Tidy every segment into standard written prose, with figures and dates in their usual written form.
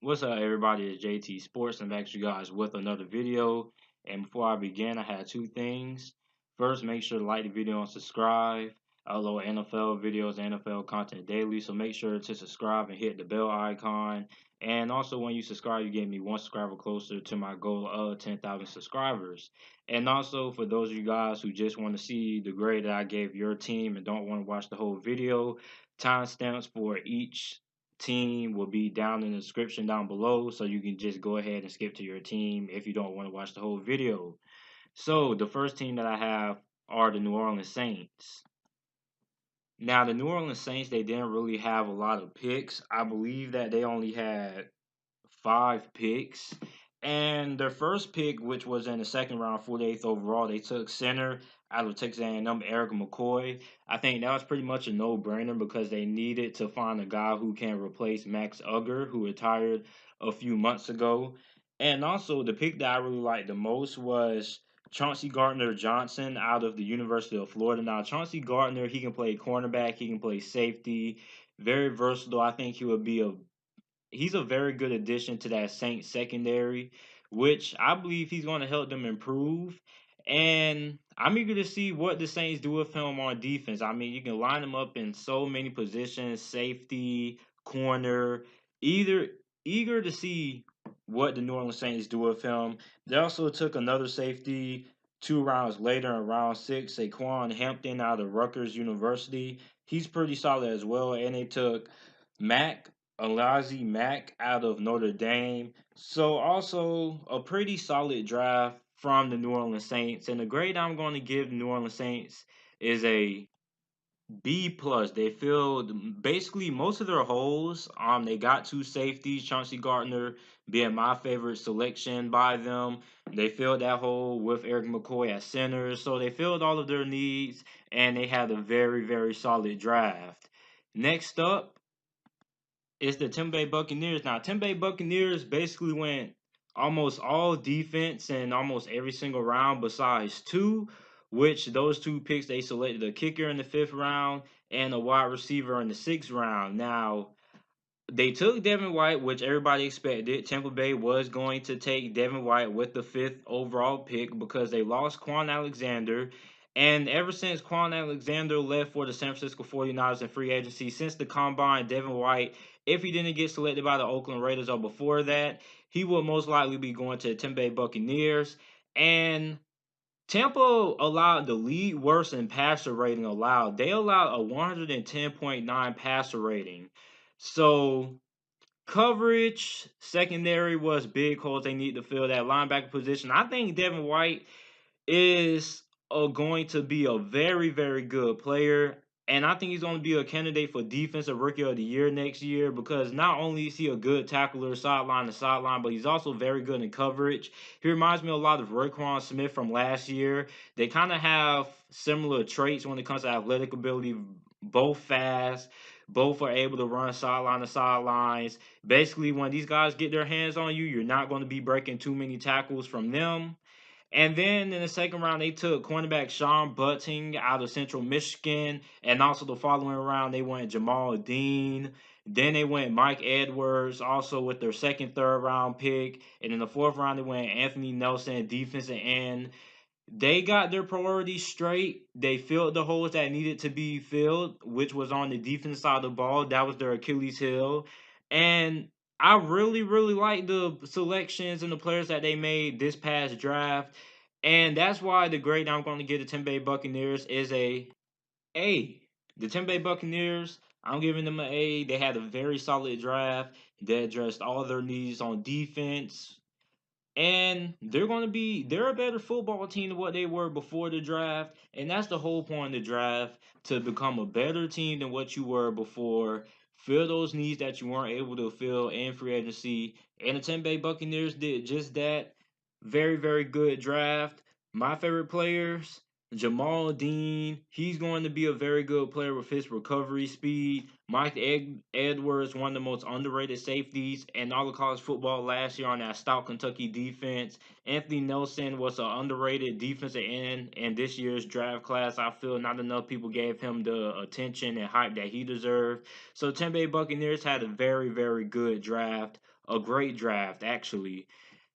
What's up, everybody? It's JT Sports. I'm back to you guys with another video. And before I begin, I had two things. First, make sure to like the video and subscribe. I upload NFL videos, NFL content daily, so make sure to subscribe and hit the bell icon. And also, when you subscribe, you get me one subscriber closer to my goal of 10,000 subscribers. And also, for those of you guys who just want to see the grade that I gave your team and don't want to watch the whole video, timestamps for each team will be down in the description down below, so you can just go ahead and skip to your team if you don't want to watch the whole video. So the first team that I have are the New Orleans Saints. Now the New Orleans Saints, they didn't really have a lot of picks. I believe that they only had 5 picks. And their first pick, which was in the second round, 48th overall, they took center out of Texas A&M, Eric McCoy. I think that was pretty much a no-brainer because they needed to find a guy who can replace Max Unger, who retired a few months ago. And also, the pick that I really liked the most was Chauncey Gardner Johnson out of the University of Florida. Now, Chauncey Gardner, he can play cornerback, he can play safety, very versatile. I think he would be he's a very good addition to that Saints secondary, which I believe he's going to help them improve. And I'm eager to see what the Saints do with him on defense. I mean, you can line him up in so many positions, safety, corner, either eager to see what the New Orleans Saints do with him. They also took another safety 2 rounds later in round 6, Saquon Hampton out of Rutgers University. He's pretty solid as well. And they took Mac Alazi Mack out of Notre Dame. So also a pretty solid draft from the New Orleans Saints. And the grade I'm going to give the New Orleans Saints is a B plus. They filled basically most of their holes. They got two safeties, Chauncey Gardner being my favorite selection by them. They filled that hole with Eric McCoy at center. So they filled all of their needs and they had a very, very solid draft. Next up, it's the Tampa Bay Buccaneers. Now, Tampa Bay Buccaneers basically went almost all defense in almost every single round besides two, which those two picks they selected a kicker in the 5th round and a wide receiver in the 6th round. Now, they took Devin White, which everybody expected. Tampa Bay was going to take Devin White with the 5th overall pick because they lost Quan Alexander. And ever since Quan Alexander left for the San Francisco 49ers in free agency, since the combine, Devin White, if he didn't get selected by the Oakland Raiders or before that, he will most likely be going to the Tampa Bay Buccaneers. And Tampa allowed the lead worst in passer rating allowed. They allowed a 110.9 passer rating. So coverage, secondary was big holes they need to fill that linebacker position. I think Devin White is going to be a very, very good player. And I think he's going to be a candidate for Defensive Rookie of the Year next year because not only is he a good tackler sideline to sideline, but he's also very good in coverage. He reminds me a lot of Roquan Smith from last year. They kind of have similar traits when it comes to athletic ability, both fast. Both are able to run sideline to sidelines. Basically, when these guys get their hands on you, you're not going to be breaking too many tackles from them. And then in the 2nd round, they took cornerback Sean Butting out of Central Michigan. And also the following round, they went Jamal Dean. Then they went Mike Edwards, also with their 2nd, 3rd round pick. And in the 4th round, they went Anthony Nelson, defensive end. They got their priorities straight. They filled the holes that needed to be filled, which was on the defense side of the ball. That was their Achilles heel. And I really, really like the selections and the players that they made this past draft. And that's why the grade I'm going to give the Tampa Bay Buccaneers is a A. The Tampa Bay Buccaneers, I'm giving them an A. They had a very solid draft. They addressed all their needs on defense, and they're a better football team than what they were before the draft. And that's the whole point of the draft, to become a better team than what you were before. Fill those needs that you weren't able to fill in free agency. And the Tampa Bay Buccaneers did just that. Very, very good draft. My favorite players, Jamal Dean. He's going to be a very good player with his recovery speed. Edwards, one of the most underrated safeties in all of college football last year on that stout Kentucky defense. Anthony Nelson was an underrated defensive end in this year's draft class. I feel not enough people gave him the attention and hype that he deserved. So Tampa Bay Buccaneers had a very, very good draft, a great draft actually.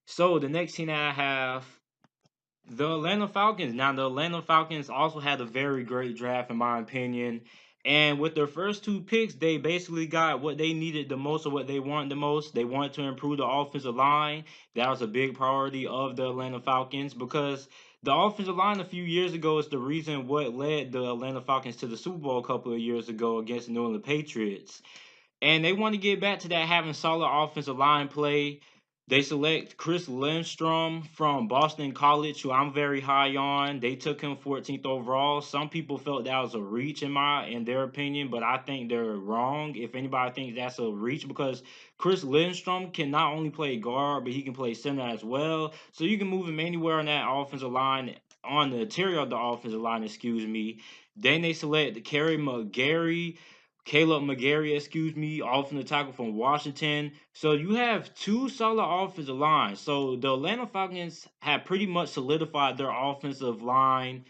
So the next team that I have, the Atlanta Falcons. Now, the Atlanta Falcons also had a very great draft, in my opinion. And with their first two picks, they basically got what they needed the most or what they wanted the most. They wanted to improve the offensive line. That was a big priority of the Atlanta Falcons because the offensive line a few years ago is the reason what led the Atlanta Falcons to the Super Bowl a couple of years ago against the New England Patriots. And they want to get back to that having solid offensive line play. They select Chris Lindstrom from Boston College, who I'm very high on. They took him 14th overall. Some people felt that was a reach in their opinion, but I think they're wrong. If anybody thinks that's a reach, because Chris Lindstrom can not only play guard, but he can play center as well. So you can move him anywhere on that offensive line, on the interior of the offensive line, excuse me. Then they select Caleb McGarry, excuse me, offensive tackle from Washington. So you have two solid offensive lines. So the Atlanta Falcons have pretty much solidified their offensive line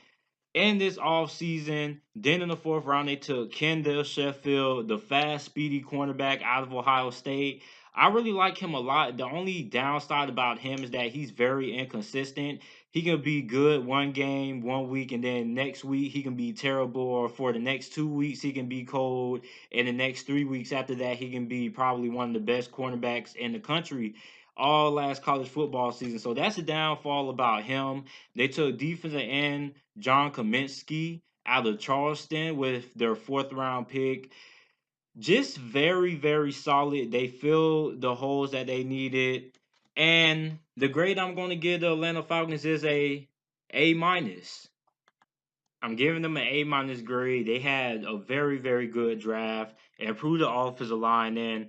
in this offseason. Then in the fourth round, they took Kendall Sheffield, the fast, speedy cornerback out of Ohio State. I really like him a lot. The only downside about him is that he's very inconsistent. He can be good one game, 1 week, and then next week he can be terrible. Or for the next 2 weeks, he can be cold. And the next 3 weeks after that, he can be probably one of the best cornerbacks in the country all last college football season. So that's a downfall about him. They took defensive end John Kaminsky out of Charleston with their fourth round pick. Just very, very solid. They filled the holes that they needed. And the grade I'm going to give the Atlanta Falcons is A minus. I'm giving them an A minus grade. They had a very, very good draft, improved the offensive line, and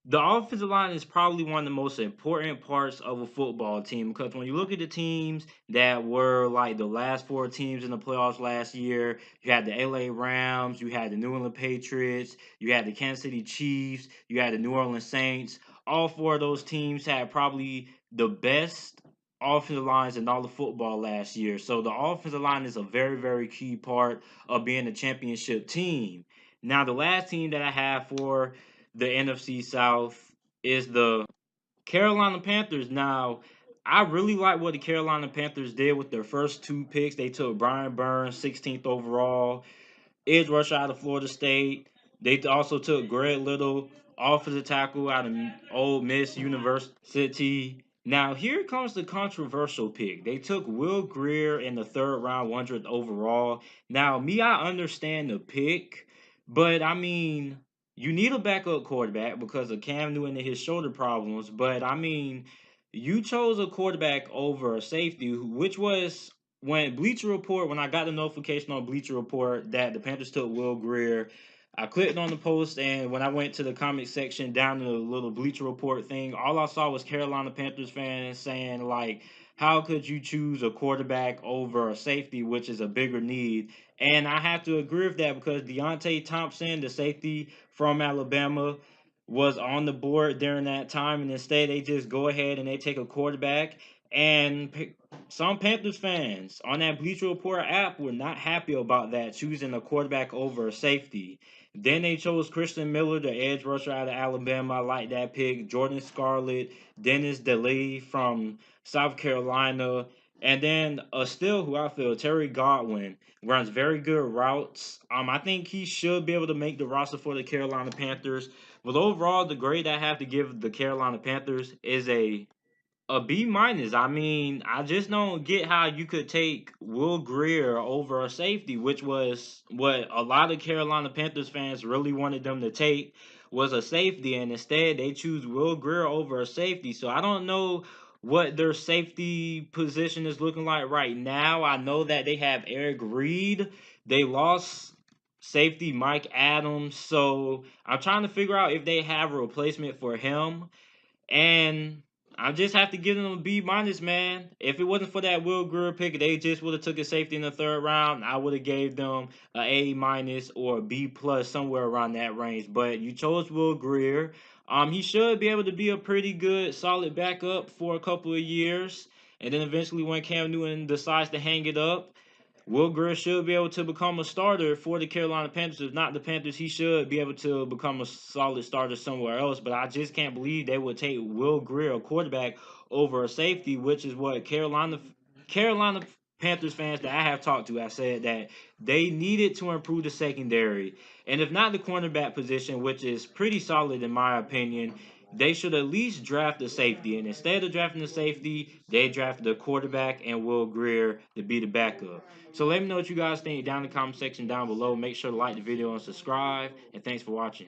the offensive line is probably one of the most important parts of a football team because when you look at the teams that were like the last four teams in the playoffs last year, you had the LA Rams, you had the New England Patriots, you had the Kansas City Chiefs, you had the New Orleans Saints. All four of those teams had probably the best offensive lines in all of football last year. So the offensive line is a very, very key part of being a championship team. Now, the last team that I have for the NFC South is the Carolina Panthers. Now, I really like what the Carolina Panthers did with their first two picks. They took Brian Burns, 16th overall, edge rusher out of Florida State. They also took Greg Little, offensive tackle out of Ole Miss University. Now, here comes the controversial pick. They took Will Greer in the third round, 100th overall. Now, me, I understand the pick, but I mean, you need a backup quarterback because of Cam Newton and his shoulder problems. But I mean, you chose a quarterback over a safety, which was when I got the notification on Bleacher Report that the Panthers took Will Greer, I clicked on the post, and when I went to the comment section down in the little Bleacher Report thing, all I saw was Carolina Panthers fans saying like, "How could you choose a quarterback over a safety, which is a bigger need?" And I have to agree with that because Deontay Thompson, the safety from Alabama, was on the board during that time, and instead they just go ahead and they take a quarterback. And some Panthers fans on that Bleacher Report app were not happy about that, choosing a quarterback over a safety. Then they chose Christian Miller, the edge rusher out of Alabama. I like that pick. Jordan Scarlett, Dennis DeLee from South Carolina, and then still who I feel Terry Godwin runs very good routes. I think he should be able to make the roster for the Carolina Panthers. But overall, the grade I have to give the Carolina Panthers is a B minus. I mean, I just don't get how you could take Will Greer over a safety, which was what a lot of Carolina Panthers fans really wanted them to take was a safety, and instead they choose Will Greer over a safety. So I don't know what their safety position is looking like right now. I know that they have Eric Reed. They lost safety Mike Adams, so I'm trying to figure out if they have a replacement for him. And I just have to give them a B minus, man. If it wasn't for that Will Greer pick, they just would have took a safety in the third round. I would have gave them a A minus or a B plus, somewhere around that range. But you chose Will Greer. He should be able to be a pretty good, solid backup for a couple of years, and then eventually when Cam Newton decides to hang it up, Will Greer should be able to become a starter for the Carolina Panthers. If not the Panthers, he should be able to become a solid starter somewhere else. But I just can't believe they would take Will Greer, a quarterback, over a safety, which is what Carolina Panthers fans that I have talked to have said that they needed to improve the secondary. And if not the cornerback position, which is pretty solid in my opinion, they should at least draft a safety. And instead of drafting the safety, they drafted a quarterback and Will Greer to be the backup. So let me know what you guys think down in the comment section down below. Make sure to like the video and subscribe. And thanks for watching.